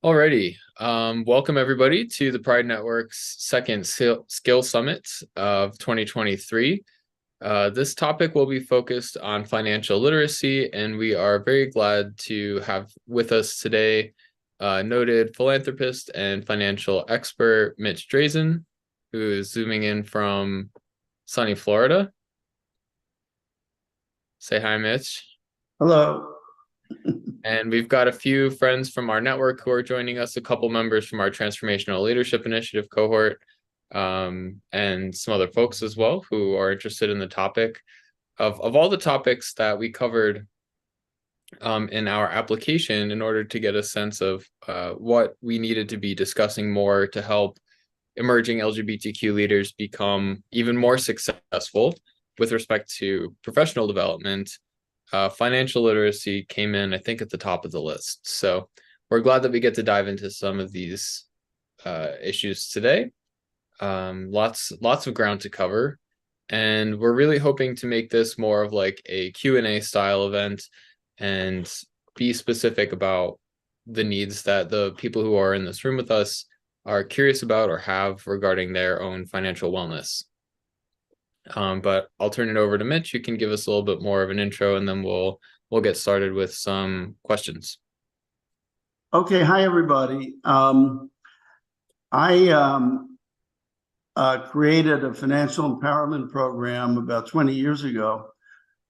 Alrighty. Welcome everybody to the Pride Network's second Skill Summit of 2023. This topic will be focused on financial literacy, and we are very glad to have with us today noted philanthropist and financial expert Mitch Draizin, who is zooming in from sunny Florida. Say hi, Mitch. Hello. And we've got a few friends from our network who are joining us, a couple members from our Transformational Leadership Initiative cohort, and some other folks as well who are interested in the topic. Of all the topics that we covered in our application, in order to get a sense of what we needed to be discussing more to help emerging LGBTQ leaders become even more successful with respect to professional development, financial literacy came in, I think, at the top of the list. So we're glad that we get to dive into some of these issues today. Lots of ground to cover. And we're really hoping to make this more of like a Q&A style event and be specific about the needs that the people who are in this room with us are curious about or have regarding their own financial wellness. But I'll turn it over to Mitch. You can give us a little bit more of an intro, and then we'll get started with some questions. Okay, hi everybody. I created a financial empowerment program about 20 years ago,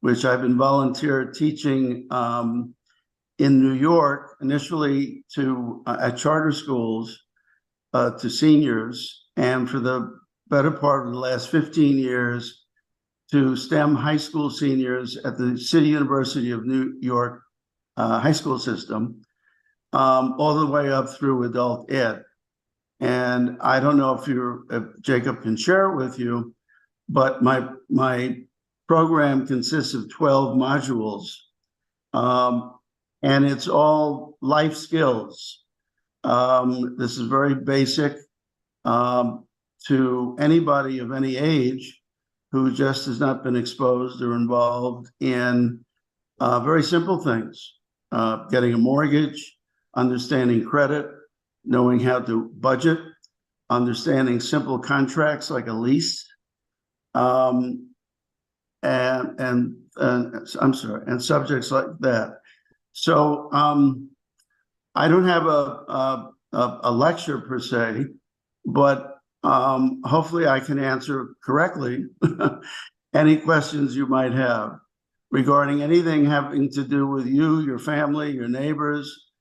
which I've been volunteer teaching in New York, initially to at charter schools to seniors, and for the better part of the last 15 years to STEM high school seniors at the City University of New York high school system, all the way up through adult ed. And I don't know if Jacob can share it with you, but my program consists of 12 modules, and it's all life skills. This is very basic to anybody of any age who just has not been exposed or involved in very simple things, getting a mortgage, understanding credit, knowing how to budget, understanding simple contracts like a lease, and subjects like that. So I don't have a lecture per se, but hopefully I can answer correctly any questions you might have regarding anything having to do with you, your family, your neighbors,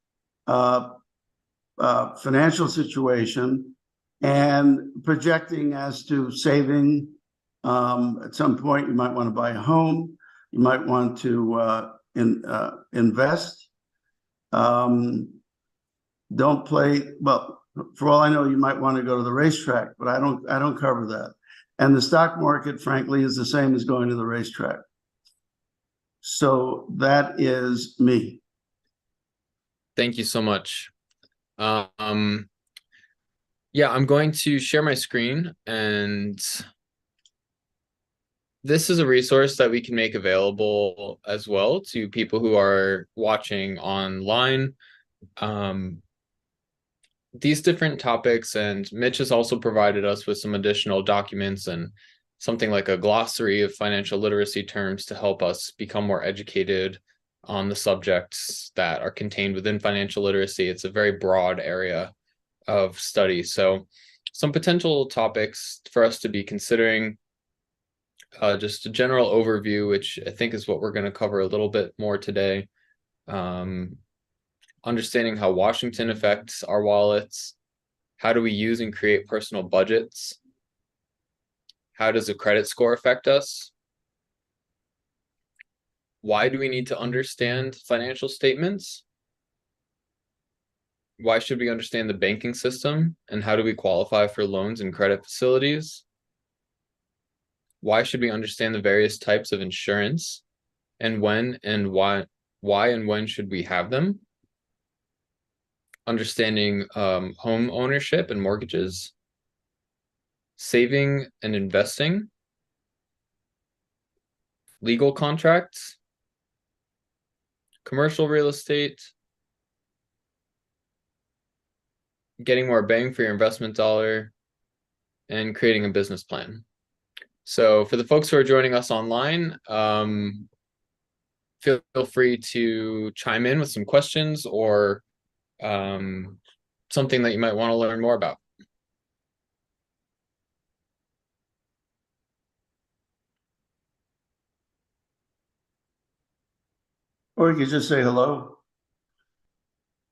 financial situation, and projecting as to saving. At some point, you might want to buy a home. You might want to invest. Don't play, well, for all I know, you might want to go to the racetrack, but I don't cover that. And the stock market, frankly, is the same as going to the racetrack. So that is me. Thank you so much. Yeah, I'm going to share my screen, and this is a resource that we can make available as well to people who are watching online. These different topics, and Mitch has also provided us with some additional documents and something like a glossary of financial literacy terms to help us become more educated on the subjects that are contained within financial literacy. It's a very broad area of study. So some potential topics for us to be considering, just a general overview, which I think is what we're going to cover a little bit more today. Understanding how Washington affects our wallets. How do we use and create personal budgets? How does a credit score affect us? Why do we need to understand financial statements? Why should we understand the banking system? And how do we qualify for loans and credit facilities? Why should we understand the various types of insurance? And when and why and when should we have them? Understanding home ownership and mortgages, saving and investing, legal contracts, commercial real estate, getting more bang for your investment dollar, and creating a business plan. So for the folks who are joining us online, feel free to chime in with some questions or something that you might want to learn more about. Or you could just say hello.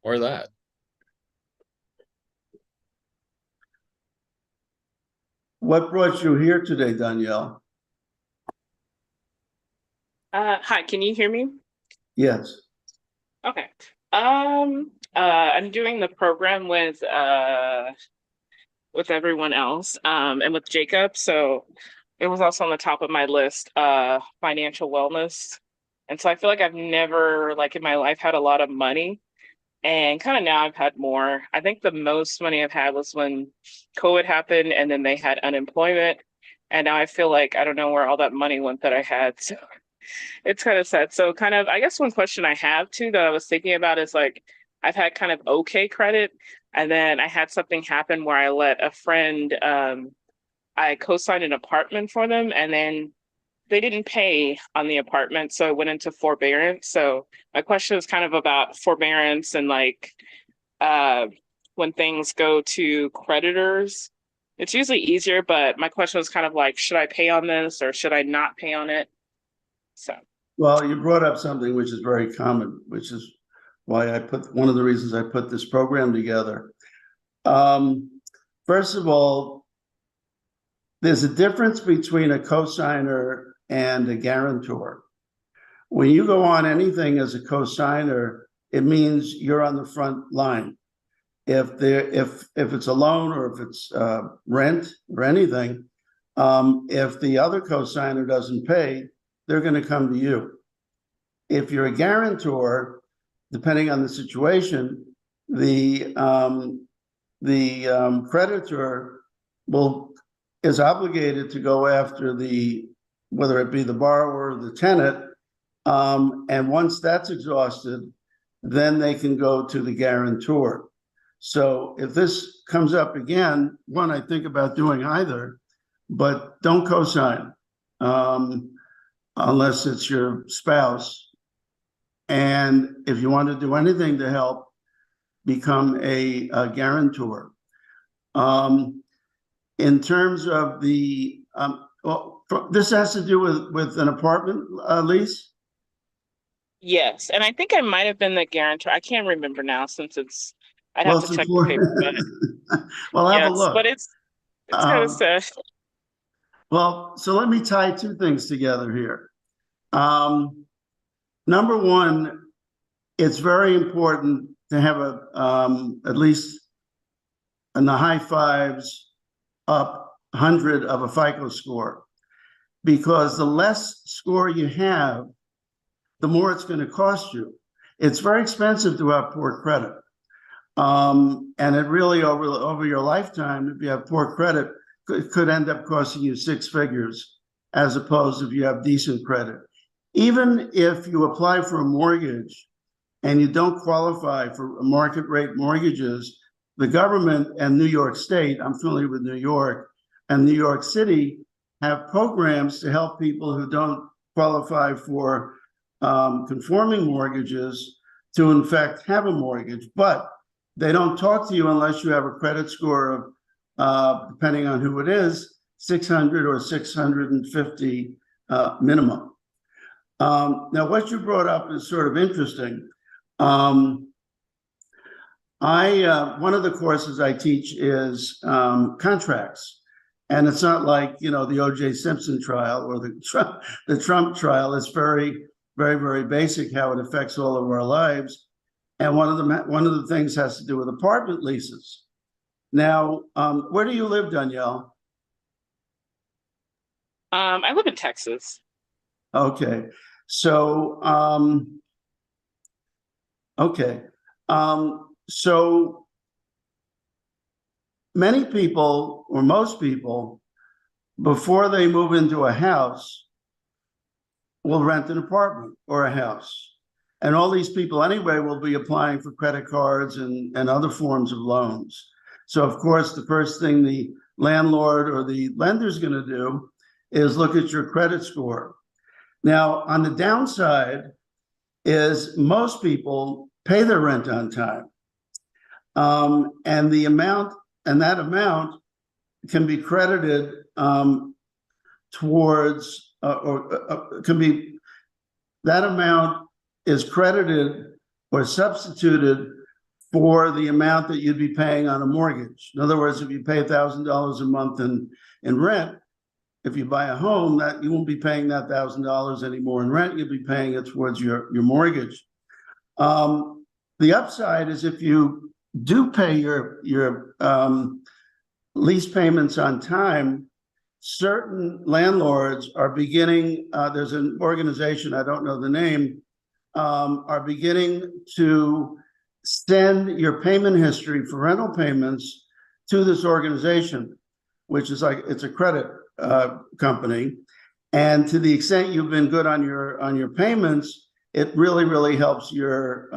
Or that. What brought you here today, Danielle? Hi, can you hear me? Yes. Okay. I'm doing the program with everyone else, and with Jacob. So it was also on the top of my list, financial wellness. And so I feel like I've never, like in my life, had a lot of money. And kind of now I've had more. I think the most money I've had was when COVID happened and then they had unemployment. And now I feel like I don't know where all that money went that I had. So it's kind of sad. So kind of, I guess one question I have too that I was thinking about is like, I've had kind of okay credit, and then I had something happen where I let a friend, I co-signed an apartment for them, and then they didn't pay on the apartment, so it went into forbearance. So my question is kind of about forbearance and like uh, when things go to creditors. It's usually easier, but my question was kind of like, should I pay on this or should I not pay on it? So. Well, you brought up something which is very common, which is why one of the reasons I put this program together. First of all, there's a difference between a cosigner and a guarantor. When you go on anything as a cosigner, it means you're on the front line. If it's a loan or if it's rent or anything, if the other cosigner doesn't pay, they're going to come to you. If you're a guarantor, depending on the situation, the creditor is obligated to go after whether it be the borrower or the tenant, and once that's exhausted, then they can go to the guarantor. So if this comes up again, one, I think about doing either, but don't co-sign unless it's your spouse. And if you want to do anything to help, become a guarantor. In terms of this has to do with an apartment lease? Yes, and I think I might have been the guarantor. I can't remember now since I'd Well, have to check the paper, but well, have a yes, look. but it's kind of sad. Well, so let me tie two things together here. Number one, it's very important to have at least in the high fives up 100 of a FICO score, because the less score you have, the more it's going to cost you. It's very expensive to have poor credit. And it really, over your lifetime, if you have poor credit, could end up costing you six figures, as opposed if you have decent credit. Even if you apply for a mortgage and you don't qualify for market rate mortgages, the government and New York State, I'm familiar with New York, and New York City have programs to help people who don't qualify for conforming mortgages to in fact have a mortgage, but they don't talk to you unless you have a credit score of, depending on who it is, 600 or 650 minimum. Now, what you brought up is sort of interesting. One of the courses I teach is contracts, and it's not like the O.J. Simpson trial or the Trump trial. It's very, very, very basic how it affects all of our lives. And one of the things has to do with apartment leases. Now, where do you live, Danielle? I live in Texas. Okay, so so many people, or most people, before they move into a house, will rent an apartment or a house. And all these people anyway will be applying for credit cards and other forms of loans. So of course, the first thing the landlord or the lender is going to do is look at your credit score. Now, on the downside is most people pay their rent on time. And that amount can be credited towards, that amount is credited or substituted for the amount that you'd be paying on a mortgage. In other words, if you pay $1,000 a month in rent, if you buy a home, that you won't be paying that $1,000 anymore in rent, you'll be paying it towards your mortgage. The upside is if you do pay your lease payments on time, certain landlords are beginning, there's an organization, I don't know the name, are beginning to send your payment history for rental payments to this organization, which is like, it's a credit company. And to the extent you've been good on your payments, it really helps your,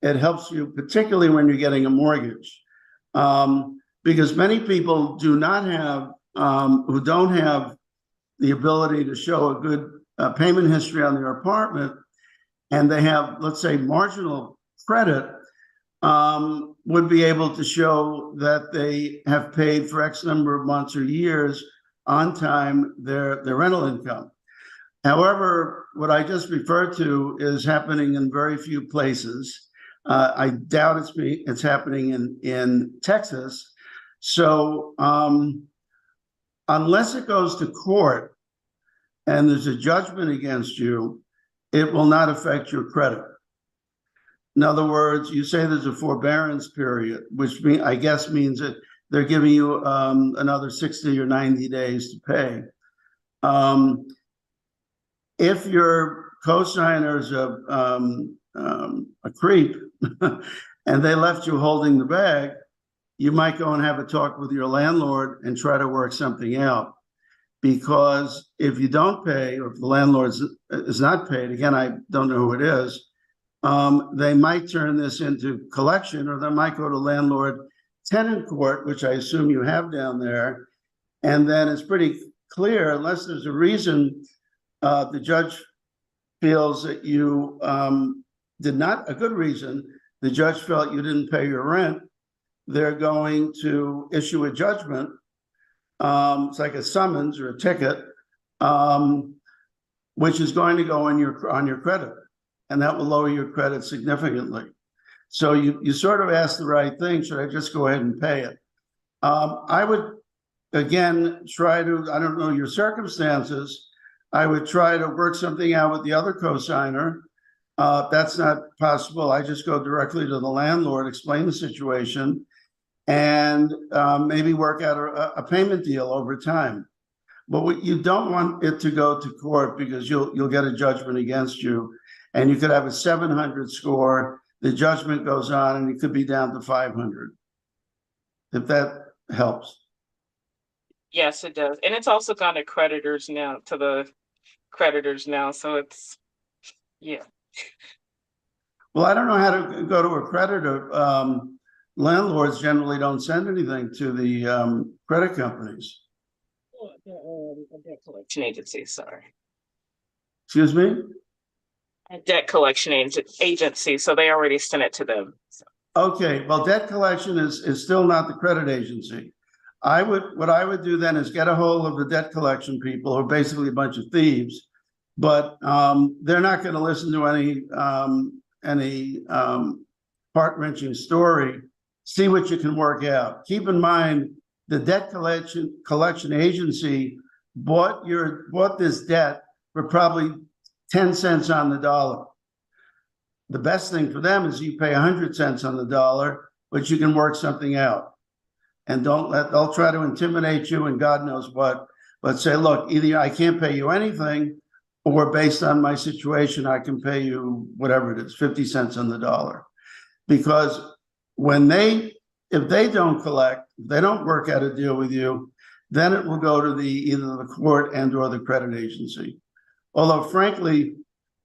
it helps you, particularly when you're getting a mortgage. Because many people do not have, who don't have the ability to show a good payment history on their apartment, and they have, let's say, marginal credit, would be able to show that they have paid for X number of months or years on time their rental income. However, what I just referred to is happening in very few places. I doubt it's happening in Texas. So unless it goes to court and there's a judgment against you, it will not affect your credit. In other words, you say there's a forbearance period, which I guess means that they're giving you another 60 or 90 days to pay. If your co-signer's a creep and they left you holding the bag, you might go and have a talk with your landlord and try to work something out. Because if you don't pay, or if the landlord is not paid, again, I don't know who it is, they might turn this into collection, or they might go to landlord-tenant court, which I assume you have down there. And then it's pretty clear, unless there's a reason the judge feels that you did not, a good reason, the judge felt you didn't pay your rent, they're going to issue a judgment. It's like a summons or a ticket, which is going to go on your credit, and that will lower your credit significantly. So you sort of asked the right thing. Should I just go ahead and pay it? I would, again, try to, I don't know your circumstances, I would try to work something out with the other co-signer. If that's not possible, I just go directly to the landlord, explain the situation, and maybe work out a payment deal over time. But you don't want it to go to court, because you'll get a judgment against you, and you could have a 700 score, the judgment goes on, and it could be down to 500, if that helps. Yes, it does. And it's also gone to creditors now, to the creditors now. So it's, yeah. Well, I don't know how to go to a creditor. Landlords generally don't send anything to the credit companies. A debt collection agency, sorry. Excuse me? A debt collection agency, so they already sent it to them. So. Okay, well, debt collection is still not the credit agency. What I would do then is get a hold of the debt collection people, who are basically a bunch of thieves, but they're not going to listen to any heart-wrenching story. See what you can work out. Keep in mind, the debt collection agency bought this debt for probably 10 cents on the dollar. The best thing for them is you pay 100 cents on the dollar, but you can work something out. And they'll try to intimidate you and God knows what, but say, look, either I can't pay you anything, or based on my situation, I can pay you whatever it is, 50 cents on the dollar. Because if they don't collect, if they don't work out a deal with you, then it will go to either the court and or the credit agency. Although frankly,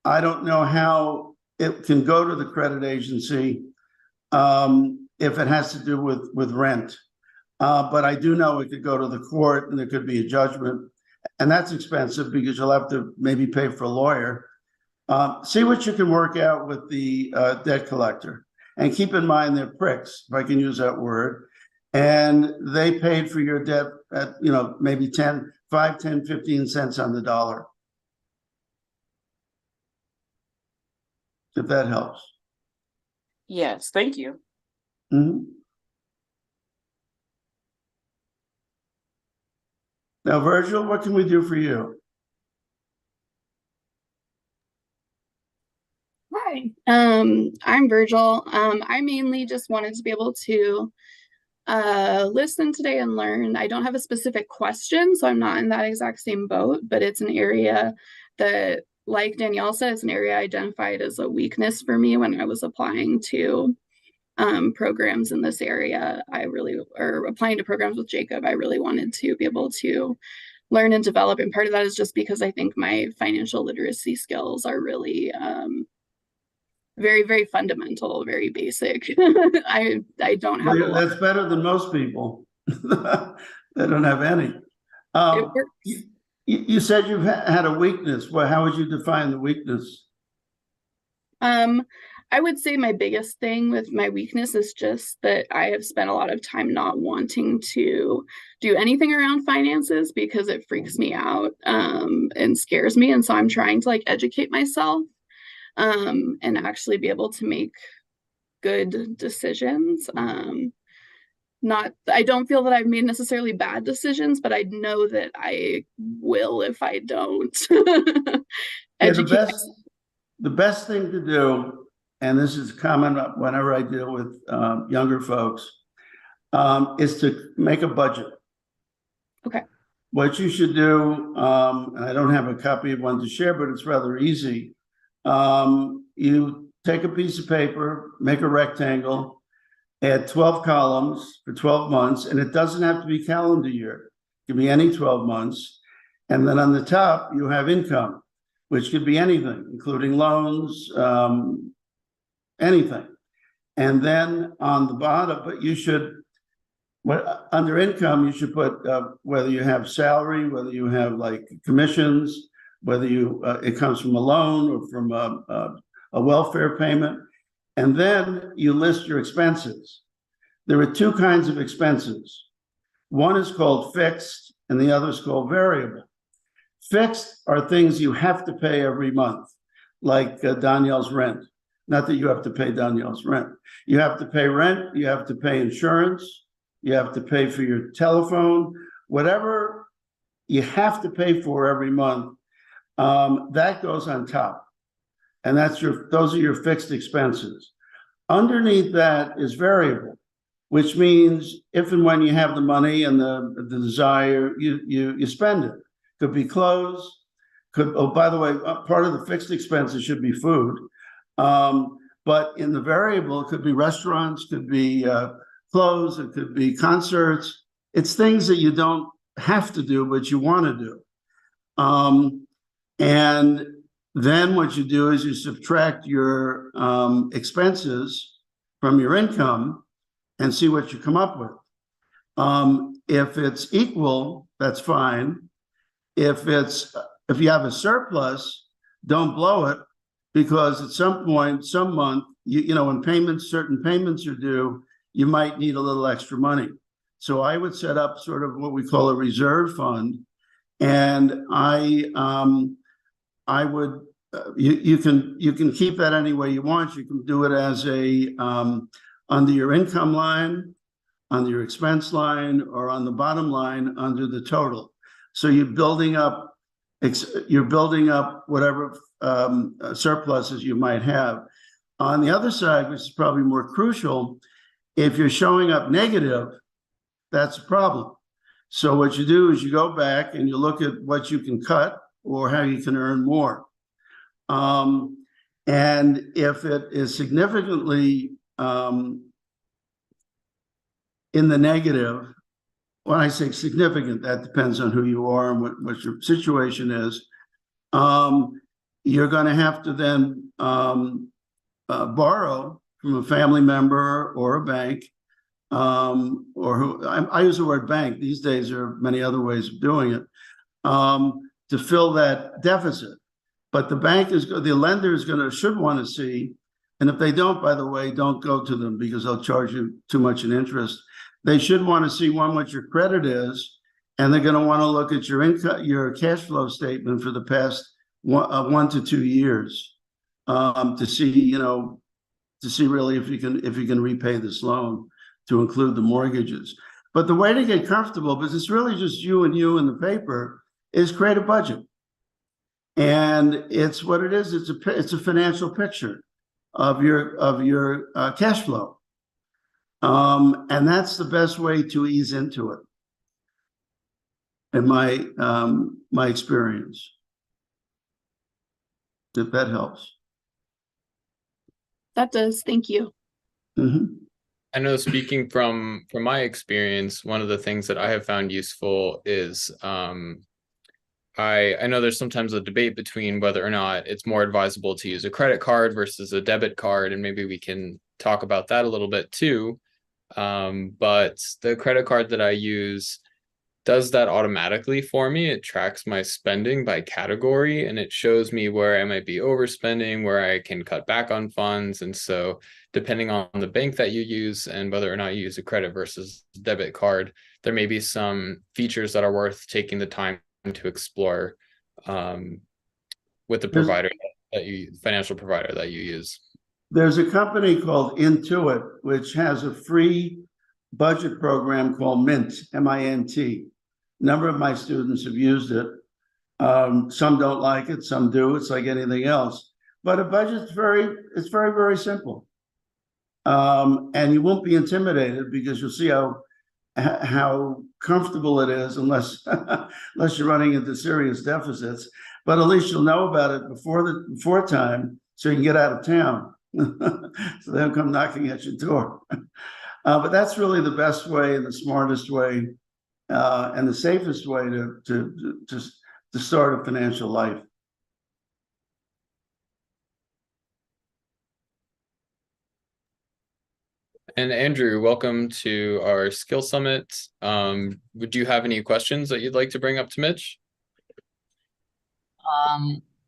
I don't know how it can go to the credit agency if it has to do with rent. But I do know it could go to the court and there could be a judgment. And that's expensive because you'll have to maybe pay for a lawyer. See what you can work out with the debt collector. And keep in mind they're pricks, if I can use that word. And they paid for your debt at, maybe 5, 10, 15 cents on the dollar. If that helps. Yes, thank you. Mm-hmm. Now, Virgil, what can we do for you? Hi, I'm Virgil. I mainly just wanted to be able to listen today and learn. I don't have a specific question, so I'm not in that exact same boat, but it's an area that, like Danielle said, it's an area I identified as a weakness for me when I was applying to programs in this area. Or applying to programs with Jacob, I really wanted to be able to learn and develop. And part of that is just because I think my financial literacy skills are really very, very fundamental, very basic. I don't have a lot. That's better than most people. They don't have any. It works. You said you've had a weakness. Well, how would you define the weakness? I would say my biggest thing with my weakness is just that I have spent a lot of time not wanting to do anything around finances because it freaks me out and scares me. And so I'm trying to educate myself and actually be able to make good decisions. I don't feel that I've made necessarily bad decisions, but I know that I will if I don't. The best thing to do, and this is common whenever I deal with younger folks, is to make a budget. Okay. What you should do, and I don't have a copy of one to share, but it's rather easy. You take a piece of paper, make a rectangle, add 12 columns for 12 months, and it doesn't have to be calendar year. It can be any 12 months. And then on the top, you have income, which could be anything, including loans, anything. And then on the bottom, but you should, under income, you should put whether you have salary, whether you have commissions, whether it comes from a loan or from a welfare payment. And then you list your expenses. There are two kinds of expenses. One is called fixed and the other is called variable. Fixed are things you have to pay every month, like Danielle's rent. Not that you have to pay Danielle's rent. You have to pay rent, you have to pay insurance, you have to pay for your telephone, whatever you have to pay for every month, that goes on top. And those are your fixed expenses. Underneath that is variable, which means if and when you have the money and the desire, you spend it. Could be clothes, by the way, part of the fixed expenses should be food. But in the variable, it could be restaurants, could be clothes, it could be concerts. It's things that you don't have to do, but you want to do. And then what you do is you subtract your expenses from your income and see what you come up with. If it's equal, that's fine. If you have a surplus, don't blow it, because at some point, some month, when certain payments are due, you might need a little extra money. So I would set up sort of what we call a reserve fund, and I would you can keep that any way you want. You can do it as under your income line, under your expense line, or on the bottom line under the total. So you're building up whatever surpluses you might have. On the other side, which is probably more crucial, if you're showing up negative, that's a problem. So what you do is you go back and you look at what you can cut or how you can earn more. And if it is significantly in the negative, when I say significant, that depends on who you are and what your situation is. You're going to have to then borrow from a family member or a bank, or who I use the word bank. These days, there are many other ways of doing it, to fill that deficit. But the lender should want to see, and if they don't, by the way, don't go to them because they'll charge you too much in interest. They should want to see what your credit is, and they're going to want to look at your income, your cash flow statement for the past 1 to 2 years, to see, really if you can repay this loan, to include the mortgages. But the way to get comfortable, because it's really just you and the paper, is create a budget. And it's what it is. It's a financial picture of your cash flow. And that's the best way to ease into it, in my experience. If that helps. That does. Thank you. Mm-hmm. I know, speaking from my experience, one of the things that I have found useful is I know there's sometimes a debate between whether or not it's more advisable to use a credit card versus a debit card, and maybe we can talk about that a little bit too. But the credit card that I use does that automatically for me. It tracks my spending by category, and it shows me where I might be overspending, where I can cut back on funds. And so depending on the bank that you use and whether or not you use a credit versus debit card, there may be some features that are worth taking the time to explore with the financial provider that you use. There's a company called Intuit, which has a free budget program called Mint, M-I-N-T. A number of my students have used it. Some don't like it, some do. It's like anything else. But a budget's very, very simple. And you won't be intimidated because you'll see how comfortable it is, unless you're running into serious deficits. But at least you'll know about it before time, so you can get out of town. So they don't come knocking at your door. But that's really the best way and the smartest way, and the safest way to start a financial life. And Andrew, welcome to our Skill Summit. Would you have any questions that you'd like to bring up to Mitch?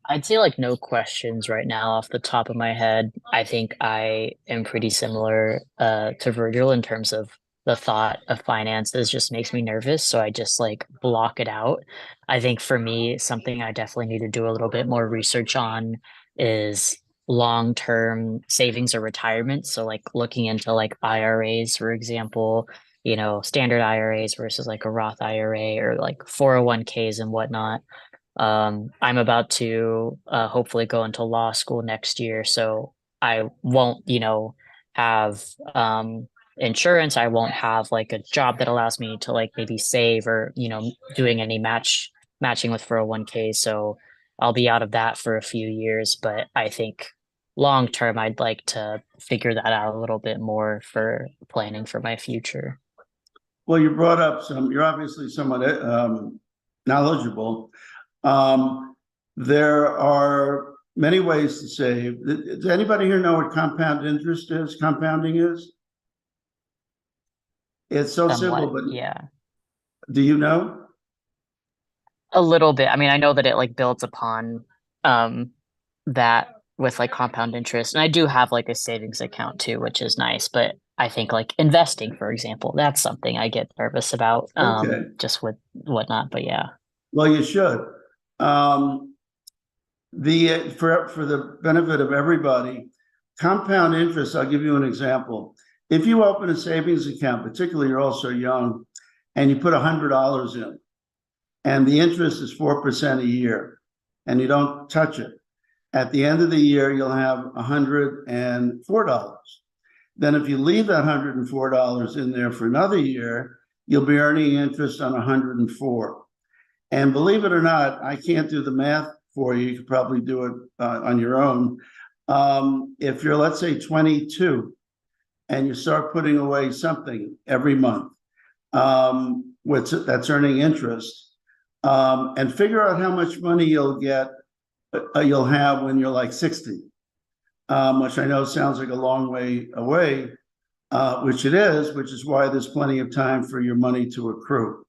I'd say like no questions right now off the top of my head. I think I am pretty similar to Virgil in terms of the thought of finances just makes me nervous, so I just like block it out. I think for me, something I definitely need to do a little bit more research on is long-term savings or retirement. So like looking into like IRAs, for example, standard IRAs versus like a Roth IRA or like 401ks and whatnot. I'm about to hopefully go into law school next year, so I won't, have insurance. I won't have like a job that allows me to like maybe save or, doing any matching with 401k. So I'll be out of that for a few years, but I think long term, I'd like to figure that out a little bit more for planning for my future. Well, you brought up you're obviously somewhat knowledgeable. There are many ways to save. Does anybody here know what compounding is? It's so simple, but yeah. Do you know? A little bit. I mean, I know that it like builds upon that with like compound interest. And I do have like a savings account too, which is nice. But I think like investing, for example, that's something I get nervous about just with whatnot. But yeah. Well, you should. For the benefit of everybody, compound interest, I'll give you an example. If you open a savings account, particularly you're also young, and you put $100 in, and the interest is 4% a year, and you don't touch it, at the end of the year, you'll have $104. Then if you leave that $104 in there for another year, you'll be earning interest on 104. And believe it or not, I can't do the math for you. You could probably do it on your own. If you're, let's say, 22, and you start putting away something every month, that's earning interest, and figure out how much money you'll have when you're like 60. which I know sounds like a long way away, which it is, which is why there's plenty of time for your money to accrue.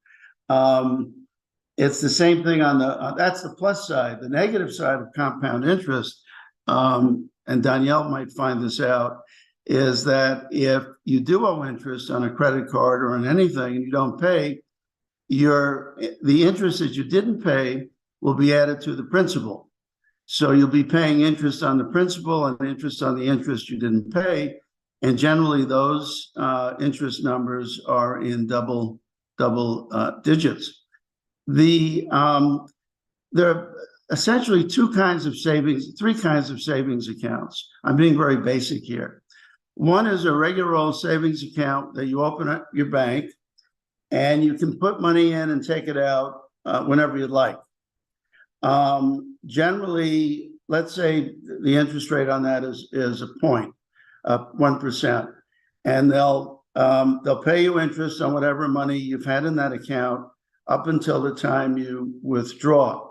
It's the same thing on that's the plus side. The negative side of compound interest, and Danielle might find this out, is that if you do owe interest on a credit card or on anything and you don't pay, the interest that you didn't pay will be added to the principal. So you'll be paying interest on the principal and interest on the interest you didn't pay. And generally those interest numbers are in double digits. There are essentially three kinds of savings accounts. I'm being very basic here. One is a regular old savings account that you open at your bank, and you can put money in and take it out whenever you'd like. Generally, let's say the interest rate on that is a point, 1%, and they'll pay you interest on whatever money you've had in that account up until the time you withdraw.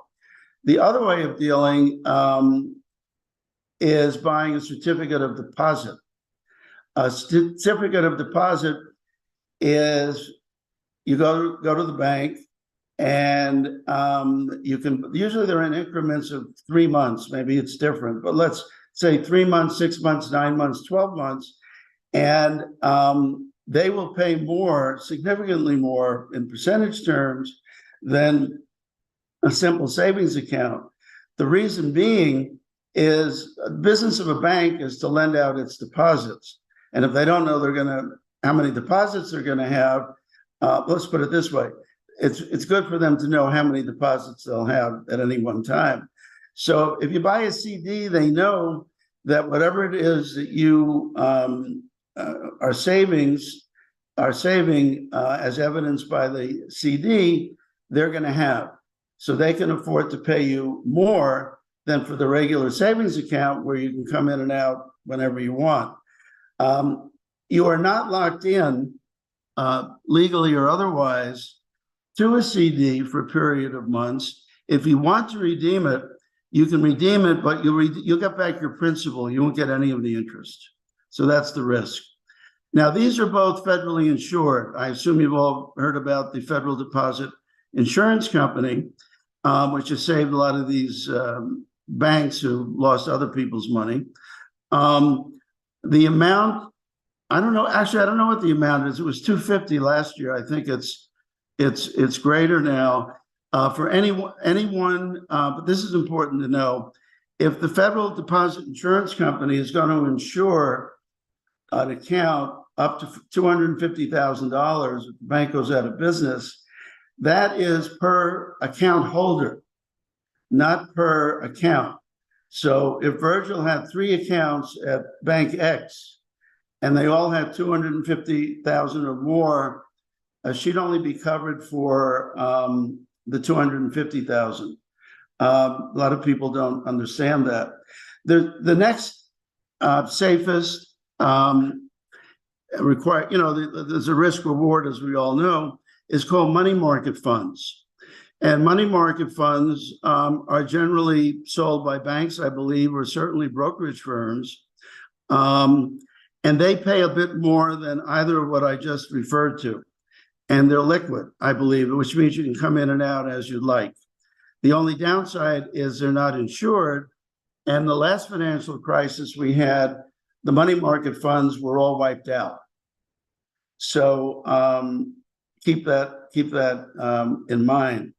The other way of dealing is buying a certificate of deposit. A certificate of deposit is you go to the bank, and you can, usually they're in increments of 3 months, maybe it's different, but let's say 3 months, 6 months, 9 months, 12 months, and they will pay more, significantly more in percentage terms than a simple savings account. The reason being is the business of a bank is to lend out its deposits. And if they don't know how many deposits they're gonna have, let's put it this way, it's good for them to know how many deposits they'll have at any one time. So if you buy a CD, they know that whatever it is that you are saving as evidenced by the CD, they're going to have. So they can afford to pay you more than for the regular savings account where you can come in and out whenever you want. You are not locked in legally or otherwise to a CD for a period of months. If you want to redeem it, you can redeem it, but you'll get back your principal. You won't get any of the interest. So that's the risk. Now, these are both federally insured. I assume you've all heard about the Federal Deposit Insurance Company, which has saved a lot of these banks who lost other people's money. The amount, I don't know, actually, I don't know what the amount is. It was $250 last year. I think it's greater now. For anyone, but this is important to know, if the Federal Deposit Insurance Company is going to insure an account up to $250,000, if the bank goes out of business, that is per account holder, not per account. So if Virgil had 3 accounts at Bank X and they all had $250,000 or more, she'd only be covered for the $250,000. A lot of people don't understand that. The next safest there's a risk reward, as we all know, is called money market funds. And money market funds are generally sold by banks, I believe, or certainly brokerage firms. And they pay a bit more than either of what I just referred to. And they're liquid, I believe, which means you can come in and out as you'd like. The only downside is they're not insured. And the last financial crisis we had, the money market funds were all wiped out. So keep that in mind.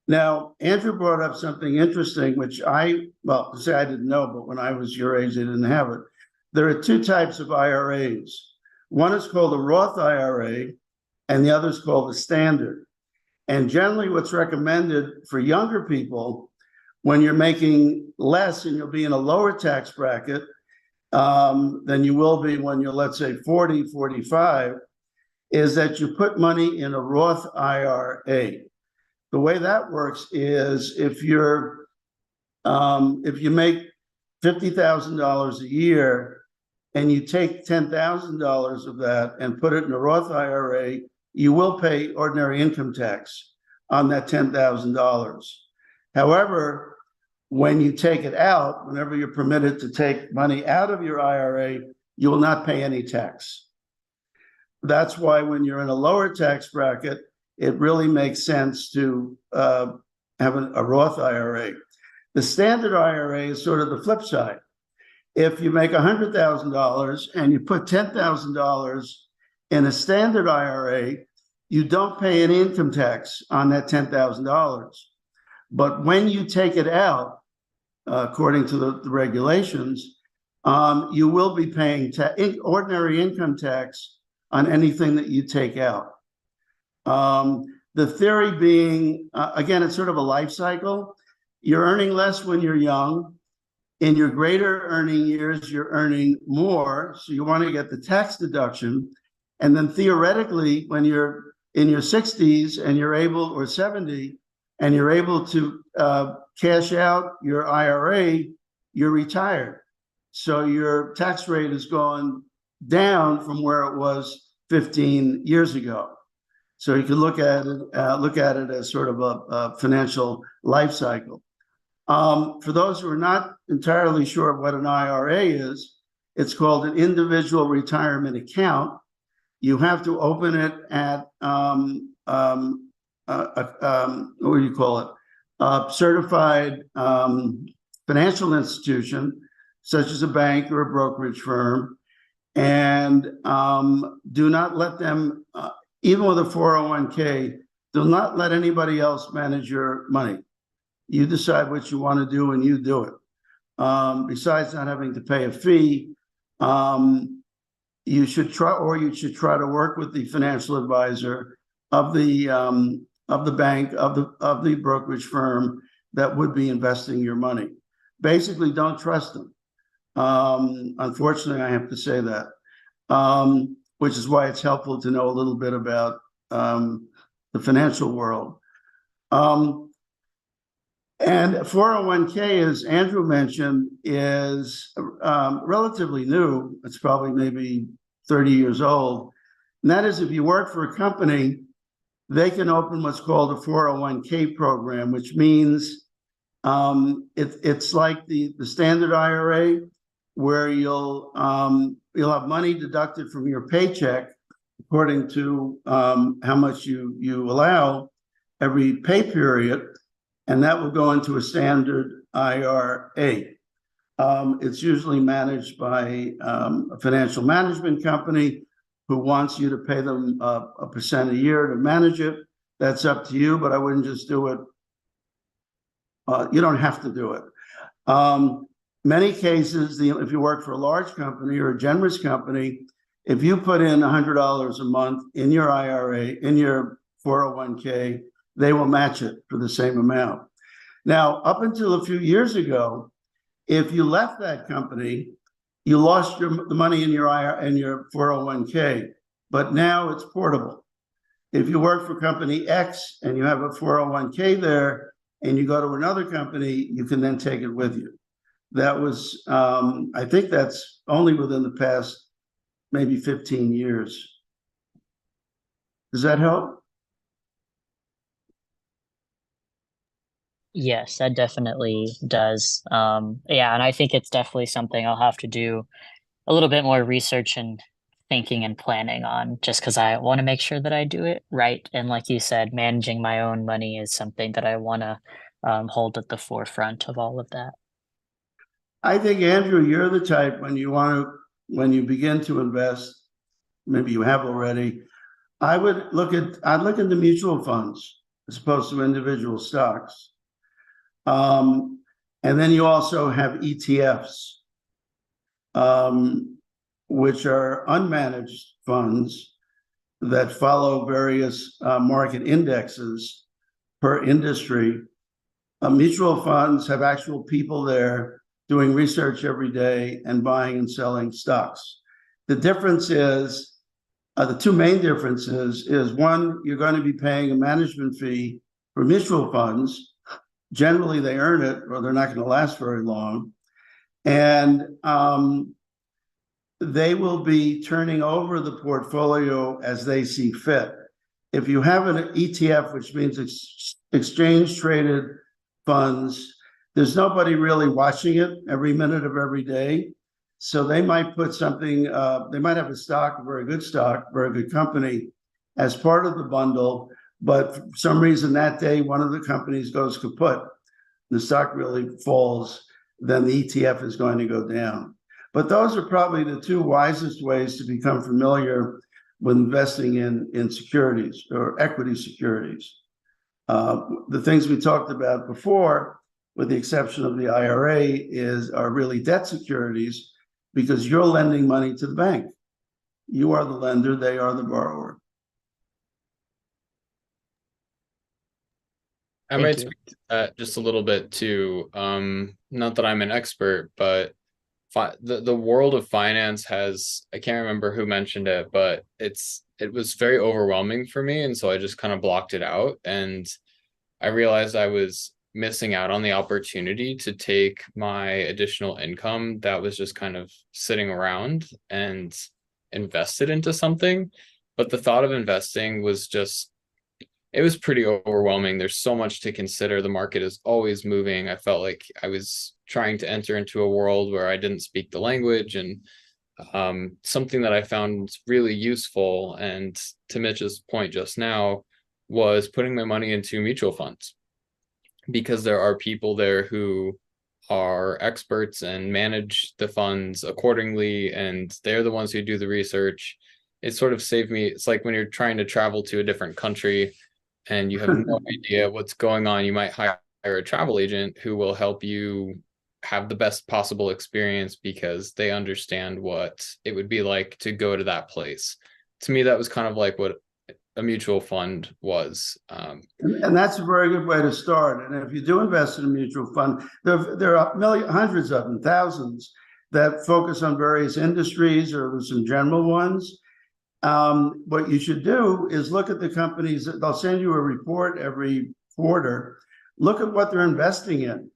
Now, Andrew brought up something interesting, which I didn't know, but when I was your age, I didn't have it. There are 2 types of IRAs. One is called a Roth IRA, and the other is called the standard. And generally what's recommended for younger people, when you're making less and you'll be in a lower tax bracket than you will be when you're, let's say, 40, 45, is that you put money in a Roth IRA. The way that works is if you make $50,000 a year and you take $10,000 of that and put it in a Roth IRA, you will pay ordinary income tax on that $10,000. However, When you take it out, whenever you're permitted to take money out of your IRA, you will not pay any tax. That's why when you're in a lower tax bracket, it really makes sense to have a Roth IRA. The standard IRA is sort of the flip side. If you make $100,000 and you put $10,000 in a standard IRA, you don't pay any income tax on that $10,000. But when you take it out, according to the regulations, you will be paying ordinary income tax on anything that you take out. The theory being, again, it's sort of a life cycle. You're earning less when you're young. In your greater earning years, you're earning more, so you want to get the tax deduction. And then theoretically, when you're in your 60s and you're able, or 70, and you're able to cash out your IRA, you're retired. So your tax rate has gone down from where it was 15 years ago. So you can look at it as sort of a financial life cycle. For those who are not entirely sure what an IRA is, it's called an individual retirement account. You have to open it at what do you call it? A certified financial institution, such as a bank or a brokerage firm, and do not let them, even with a 401k, do not let anybody else manage your money. You decide what you want to do and you do it. Besides not having to pay a fee, you should try to work with the financial advisor of the bank, of the brokerage firm that would be investing your money. Basically, don't trust them. Unfortunately, I have to say that, which is why it's helpful to know a little bit about the financial world. And 401k, as Andrew mentioned, is relatively new. It's probably maybe 30 years old. And that is, if you work for a company, they can open what's called a 401k program, which means it's like the standard IRA, where you'll have money deducted from your paycheck according to how much you allow every pay period, and that will go into a standard IRA. It's usually managed by a financial management company who wants you to pay them a percent a year to manage it. That's up to you, but I wouldn't just do it. You don't have to do it. Many cases, if you work for a large company or a generous company, if you put in $100 a month in your IRA, in your 401k, they will match it for the same amount. Now, up until a few years ago, if you left that company, you lost the money in your IRA and your 401k, but now it's portable. If you work for company X and you have a 401k there and you go to another company, you can then take it with you. That was, I think that's only within the past maybe 15 years. Does that help? Yes, that definitely does. Yeah, and I think it's definitely something I'll have to do a little bit more research and thinking and planning on, just because I want to make sure that I do it right. And like you said, managing my own money is something that I want to hold at the forefront of all of that. I think, Andrew, you're the type when you begin to invest, maybe you have already, I'd look into mutual funds as opposed to individual stocks. And then you also have ETFs, which are unmanaged funds that follow various market indexes per industry. Mutual funds have actual people there doing research every day and buying and selling stocks. The difference is, the two main differences is, one, you're going to be paying a management fee for mutual funds. Generally, they earn it, or they're not going to last very long. And they will be turning over the portfolio as they see fit. If you have an ETF, which means exchange traded funds, there's nobody really watching it every minute of every day. So they might put something, they might have a stock, a very good company as part of the bundle, but for some reason that day, one of the companies goes kaput, the stock really falls, then the ETF is going to go down. But those are probably the two wisest ways to become familiar with investing in securities or equity securities. The things we talked about before, with the exception of the IRA, are really debt securities, because you're lending money to the bank. You are the lender, they are the borrower. I might speak to that just a little bit too. Not that I'm an expert, but the world of finance has, I can't remember who mentioned it, but it was very overwhelming for me. And so I just kind of blocked it out. And I realized I was missing out on the opportunity to take my additional income that was just kind of sitting around and invest it into something. But the thought of investing was just, it was pretty overwhelming. There's so much to consider. The market is always moving. I felt like I was trying to enter into a world where I didn't speak the language, and something that I found really useful, and to Mitch's point just now, was putting my money into mutual funds, because there are people there who are experts and manage the funds accordingly, and they're the ones who do the research. It sort of saved me. It's like when you're trying to travel to a different country and you have no idea what's going on, you might hire a travel agent who will help you have the best possible experience because they understand what it would be like to go to that place. To me, that was kind of like what a mutual fund was. And that's a very good way to start. And if you do invest in a mutual fund, there are hundreds of them, thousands, that focus on various industries, or there's some general ones. What you should do is look at the companies. They'll send you a report every quarter. Look at what they're investing in.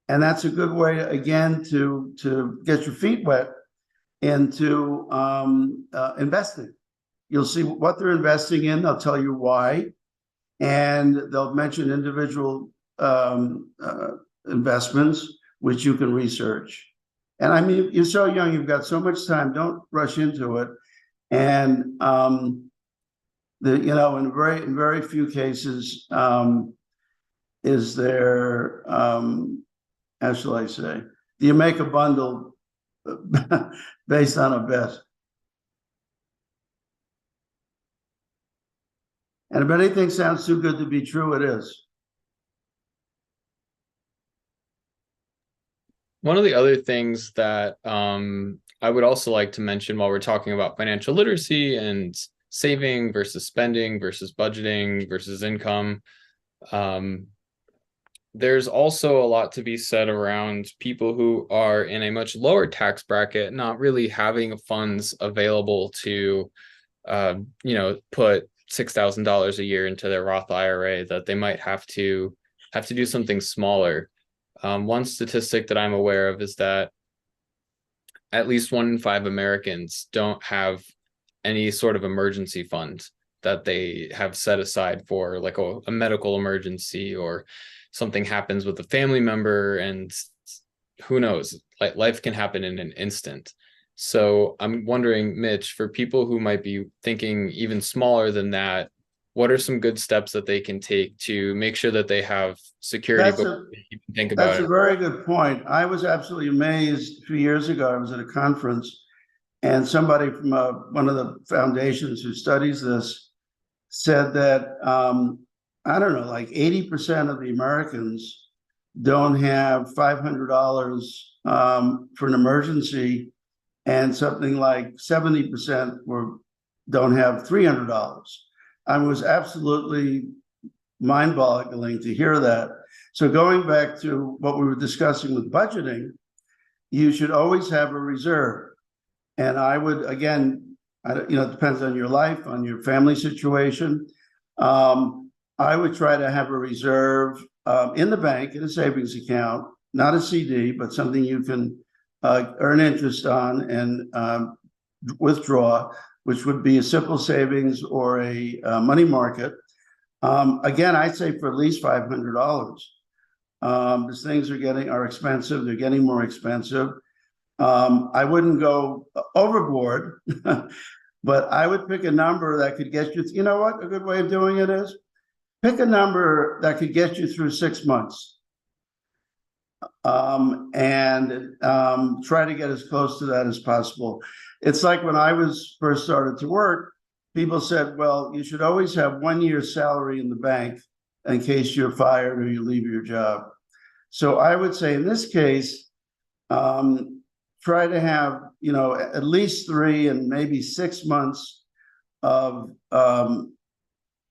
And that's a good way, again, to get your feet wet into investing. You'll see what they're investing in. They'll tell you why. And they'll mention individual investments, which you can research. And I mean, you're so young, you've got so much time. Don't rush into it. And in very few cases is there, how shall I say, do you make a bundle based on a bet? And if anything sounds too good to be true, it is. One of the other things that I would also like to mention while we're talking about financial literacy and saving versus spending versus budgeting versus income, there's also a lot to be said around people who are in a much lower tax bracket, not really having funds available to, put $6,000 a year into their Roth IRA, that they might have to do something smaller. One statistic that I'm aware of is that at least 1 in 5 Americans don't have any sort of emergency fund that they have set aside for, like a medical emergency, or something happens with a family member, and who knows, like life can happen in an instant. So I'm wondering, Mitch, for people who might be thinking even smaller than that, what are some good steps that they can take to make sure that they have security? That's a very good point. I was absolutely amazed a few years ago. I was at a conference, and somebody from one of the foundations who studies this said that, I don't know, like 80% of the Americans don't have $500 for an emergency, and something like 70% don't have $300. I was absolutely mind-boggling to hear that. So going back to what we were discussing with budgeting, you should always have a reserve. And I would, again, it depends on your life, on your family situation. I would try to have a reserve in the bank, in a savings account, not a CD, but something you can earn interest on and withdraw, which would be a simple savings or a money market. Again, I'd say for at least $500. Because things are expensive. They're getting more expensive. I wouldn't go overboard, but I would pick a number that could get you, you know what, a good way of doing it is pick a number that could get you through 6 months. And try to get as close to that as possible. It's like when I was first started to work, people said, well, you should always have 1 year's salary in the bank in case you're fired or you leave your job. So I would say in this case, try to have, at least 3 and maybe 6 months of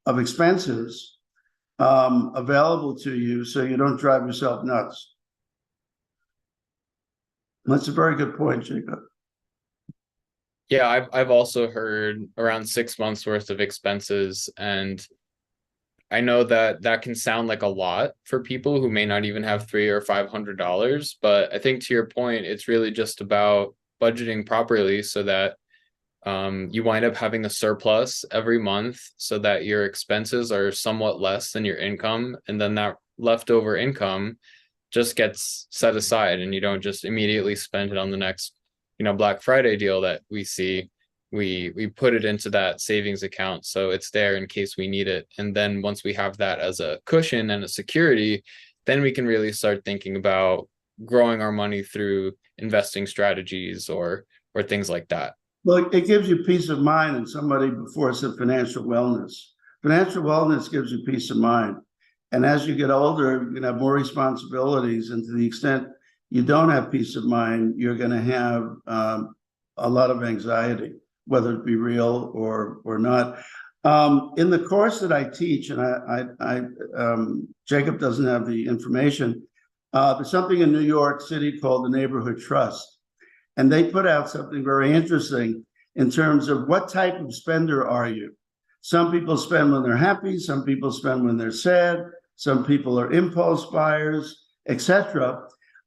expenses available to you so you don't drive yourself nuts. That's a very good point, Jacob. Yeah, I've also heard around 6 months worth of expenses, and I know that that can sound like a lot for people who may not even have $300 or $500, but I think to your point, it's really just about budgeting properly so that you wind up having a surplus every month so that your expenses are somewhat less than your income, and then that leftover income just gets set aside and you don't just immediately spend it on the next Black Friday deal that we see. We put it into that savings account so it's there in case we need it, and then once we have that as a cushion and a security, then we can really start thinking about growing our money through investing strategies or things like that. Well, it gives you peace of mind, and somebody before said financial wellness. Financial wellness gives you peace of mind. And as you get older, you're going to have more responsibilities. And to the extent you don't have peace of mind, you're going to have a lot of anxiety, whether it be real or not. In the course that I teach, and Jacob doesn't have the information, there's something in New York City called the Neighborhood Trust. And they put out something very interesting in terms of what type of spender are you? Some people spend when they're happy, some people spend when they're sad, some people are impulse buyers, etc.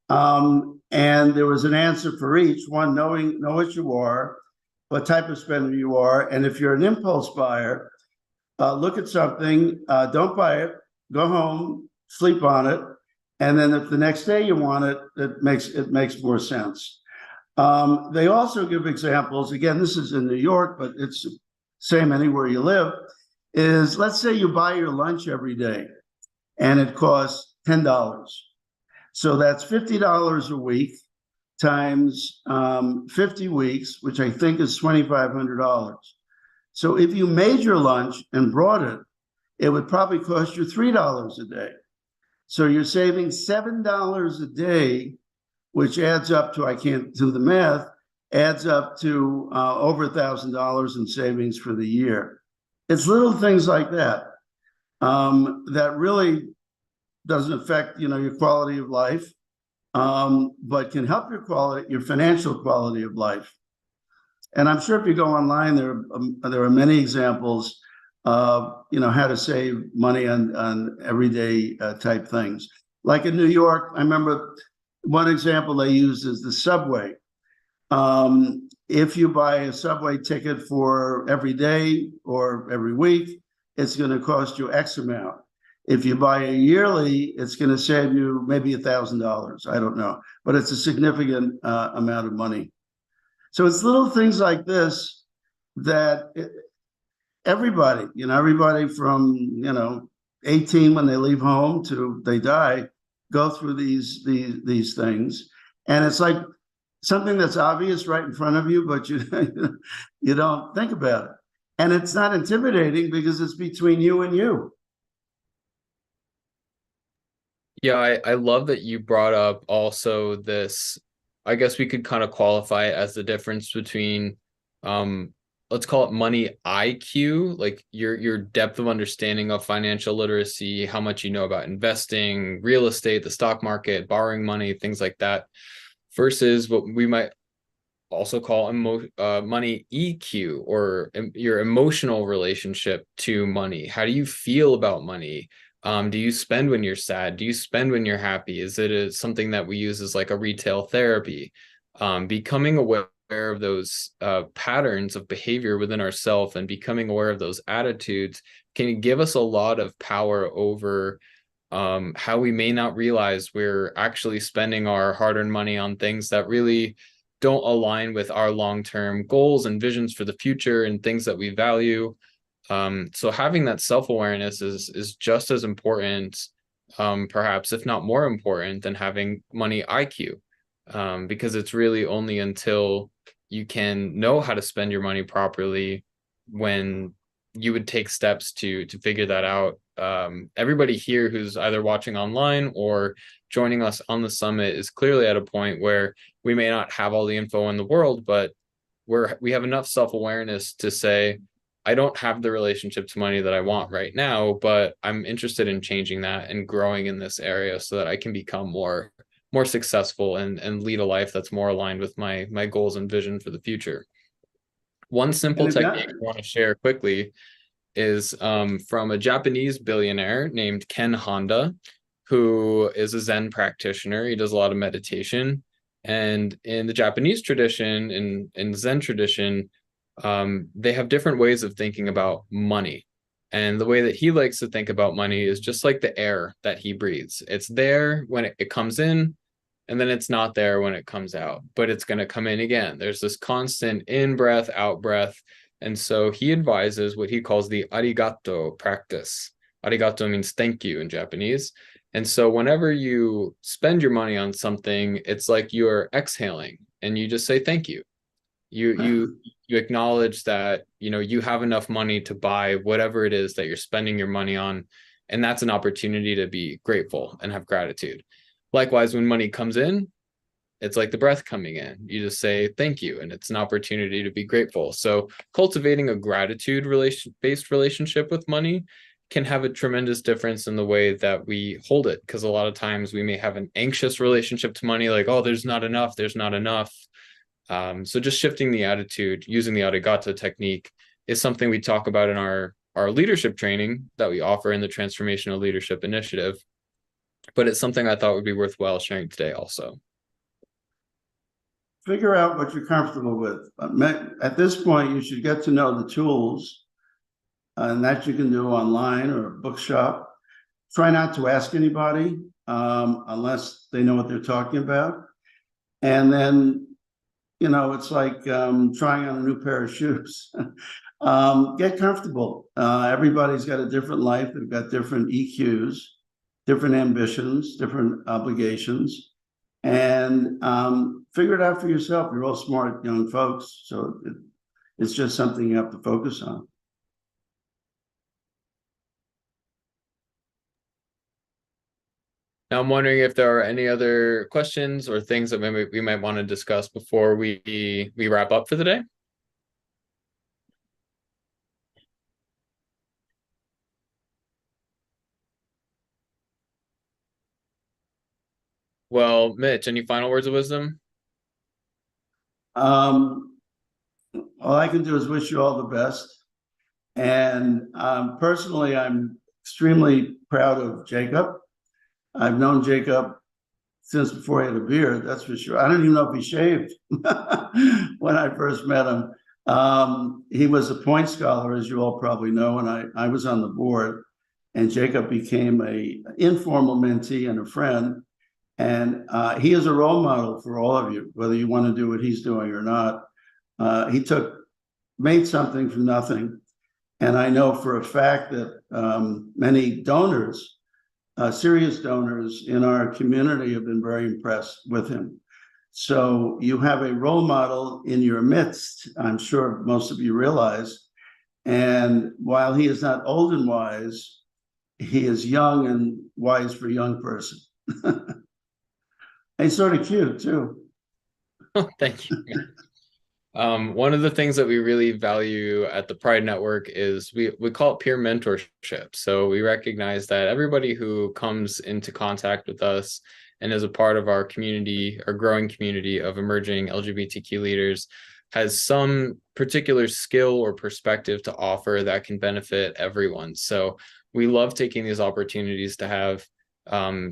And there was an answer for each one, know what you are, what type of spender you are. And if you're an impulse buyer, look at something, don't buy it, go home, sleep on it. And then if the next day you want it, it makes more sense. They also give examples, again, this is in New York, but it's the same anywhere you live, is let's say you buy your lunch every day and it costs $10. So that's $50 a week times 50 weeks, which I think is $2,500. So if you made your lunch and brought it, it would probably cost you $3 a day. So you're saving $7 a day, which adds up to, I can't do the math, adds up to over $1,000 in savings for the year. It's little things like that that really doesn't affect your quality of life, but can help your financial quality of life. And I'm sure if you go online, there are many examples of how to save money on everyday type things. Like in New York, I remember one example they used is the subway. If you buy a subway ticket for every day or every week, it's going to cost you X amount. If you buy a yearly, it's going to save you maybe $1,000. I don't know, but it's a significant amount of money. So it's little things like this that everybody from 18 when they leave home to they die, go through these things, and it's like something that's obvious right in front of you, but you don't think about it, and it's not intimidating because it's between you and you. Yeah, I love that you brought up also this, I guess we could kind of qualify it as the difference between let's call it money IQ, like your depth of understanding of financial literacy, how much you know about investing, real estate, the stock market, borrowing money, things like that, versus what we might also call money EQ, or your emotional relationship to money. How do you feel about money? Do you spend when you're sad? Do you spend when you're happy? Is it something that we use as like a retail therapy? Becoming aware of those patterns of behavior within ourselves and becoming aware of those attitudes can give us a lot of power over how we may not realize we're actually spending our hard-earned money on things that really don't align with our long-term goals and visions for the future and things that we value. So having that self-awareness is just as important, perhaps if not more important, than having money IQ, because it's really only until you can know how to spend your money properly when you would take steps to figure that out. Everybody here who's either watching online or joining us on the summit is clearly at a point where we may not have all the info in the world, but we have enough self-awareness to say, I don't have the relationship to money that I want right now, but I'm interested in changing that and growing in this area so that I can become more successful and lead a life that's more aligned with my goals and vision for the future. One simple technique I want to share quickly is from a Japanese billionaire named Ken Honda, who is a Zen practitioner. He does a lot of meditation. And in the Japanese tradition, in Zen tradition, they have different ways of thinking about money. And the way that he likes to think about money is just like the air that he breathes. It's there when it comes in, and then it's not there when it comes out, but it's going to come in again. There's this constant in breath, out breath. And so he advises what he calls the arigato practice. Arigato means thank you in Japanese. And so whenever you spend your money on something, it's like you're exhaling and you just say thank you. You acknowledge that, you know, you have enough money to buy whatever it is that you're spending your money on. And that's an opportunity to be grateful and have gratitude. Likewise, when money comes in, it's like the breath coming in. You just say thank you, and it's an opportunity to be grateful. So cultivating a gratitude based relationship with money can have a tremendous difference in the way that we hold it, because a lot of times we may have an anxious relationship to money, like, oh, there's not enough. So just shifting the attitude, using the arigato technique is something we talk about in our leadership training that we offer in the Transformational Leadership Initiative. But it's something I thought would be worthwhile sharing today also. Figure out what you're comfortable with. At this point, you should get to know the tools, and that you can do online or a bookshop. Try not to ask anybody unless they know what they're talking about. And then, you know, it's like trying on a new pair of shoes. Get comfortable. Everybody's got a different life. They've got different EQs, different ambitions, different obligations, and figure it out for yourself. You're all smart young folks, so it's just something you have to focus on. Now, I'm wondering if there are any other questions or things that we might want to discuss before we wrap up for the day. Well, Mitch, any final words of wisdom? All I can do is wish you all the best. And personally, I'm extremely proud of Jacob. I've known Jacob since before he had a beard, that's for sure. I don't even know if he shaved when I first met him. He was a point scholar, as you all probably know, and I was on the board. And Jacob became an informal mentee and a friend. And he is a role model for all of you, whether you want to do what he's doing or not. He made something from nothing. And I know for a fact that many donors, serious donors in our community, have been very impressed with him. So you have a role model in your midst, I'm sure most of you realize. And while he is not old and wise, he is young and wise for a young person. He's sort of cute too. Oh, thank you. One of the things that we really value at the Pride Network is we call it peer mentorship. So we recognize that everybody who comes into contact with us and is a part of our community, our growing community of emerging LGBTQ leaders, has some particular skill or perspective to offer that can benefit everyone. So we love taking these opportunities to have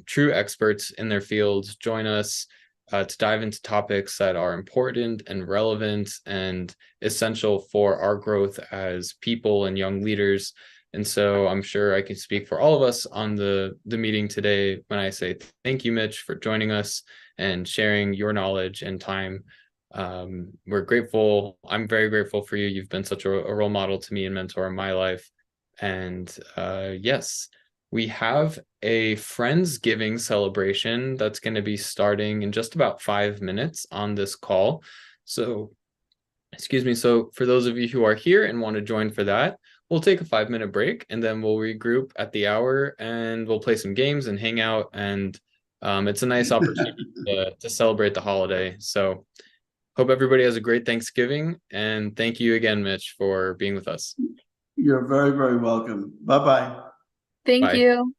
true experts in their fields join us to dive into topics that are important and relevant and essential for our growth as people and young leaders. And so I'm sure I can speak for all of us on the meeting today when I say thank you, Mitch, for joining us and sharing your knowledge and time. We're grateful. I'm very grateful for you. You've been such a role model to me and mentor in my life. And yes, we have a Friendsgiving celebration that's going to be starting in just about 5 minutes on this call. So, excuse me. So for those of you who are here and want to join for that, we'll take a 5-minute break and then we'll regroup at the hour and we'll play some games and hang out. And it's a nice opportunity to celebrate the holiday. So hope everybody has a great Thanksgiving. And thank you again, Mitch, for being with us. You're very, very welcome. Bye-bye. Thank Bye. you.